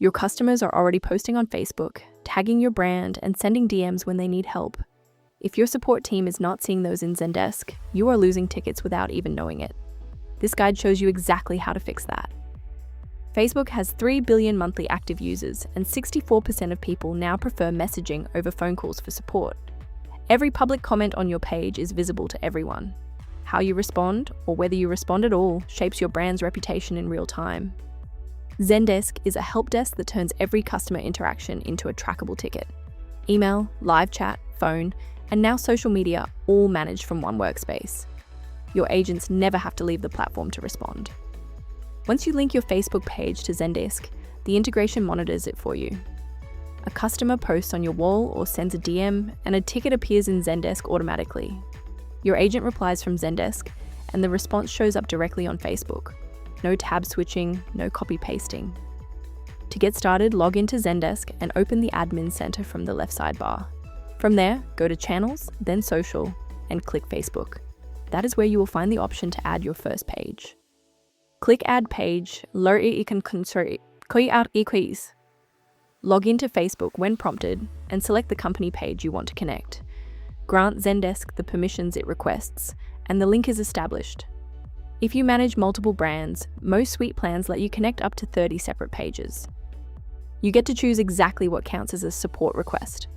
Your customers are already posting on Facebook, tagging your brand, and sending DMs when they need help. If your support team is not seeing those in Zendesk, you are losing tickets without even knowing it. This guide shows you exactly how to fix that. Facebook has 3 billion monthly active users, and 64% of people now prefer messaging over phone calls for support. Every public comment on your page is visible to everyone. How you respond, or whether you respond at all, shapes your brand's reputation in real time. Zendesk is a help desk that turns every customer interaction into a trackable ticket. Email, live chat, phone, and now social media, all managed from one workspace. Your agents never have to leave the platform to respond. Once you link your Facebook page to Zendesk, the integration monitors it for you. A customer posts on your wall or sends a DM, and a ticket appears in Zendesk automatically. Your agent replies from Zendesk, and the response shows up directly on Facebook. No tab switching, no copy pasting. To get started, log into Zendesk and open the admin center from the left sidebar. From there, go to Channels, then Social, and click Facebook. That is where you will find the option to add your first page. Click Add Page, log into Facebook when prompted, and select the company page you want to connect. Grant Zendesk the permissions it requests, and the link is established. If you manage multiple brands, most suite plans let you connect up to 30 separate pages. You get to choose exactly what counts as a support request: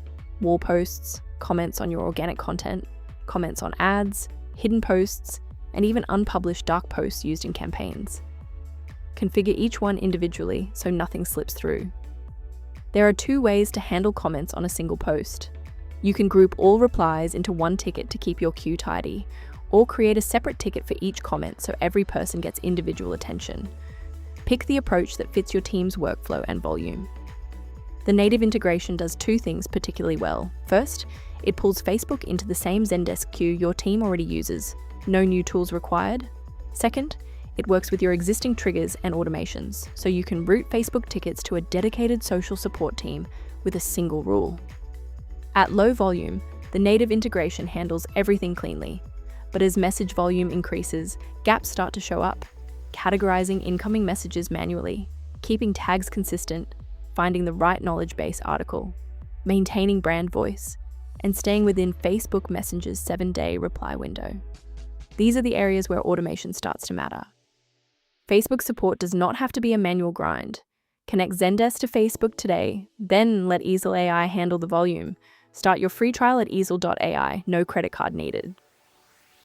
wall posts, comments on your organic content, comments on ads, hidden posts, and even unpublished dark posts used in campaigns. Configure each one individually so nothing slips through. There are 2 ways to handle comments on a single post. You can group all replies into one ticket to keep your queue tidy, or create a separate ticket for each comment so every person gets individual attention. Pick the approach that fits your team's workflow and volume. The native integration does 2 things particularly well. First, it pulls Facebook into the same Zendesk queue your team already uses. No new tools required. Second, it works with your existing triggers and automations, so you can route Facebook tickets to a dedicated social support team with a single rule. At low volume, the native integration handles everything cleanly, but as message volume increases, gaps start to show up. Categorizing incoming messages manually, keeping tags consistent, finding the right knowledge base article, maintaining brand voice, and staying within Facebook Messenger's 7-day reply window. These are the areas where automation starts to matter. Facebook support does not have to be a manual grind. Connect Zendesk to Facebook today, then let eesel AI handle the volume. Start your free trial at eesel.ai, no credit card needed.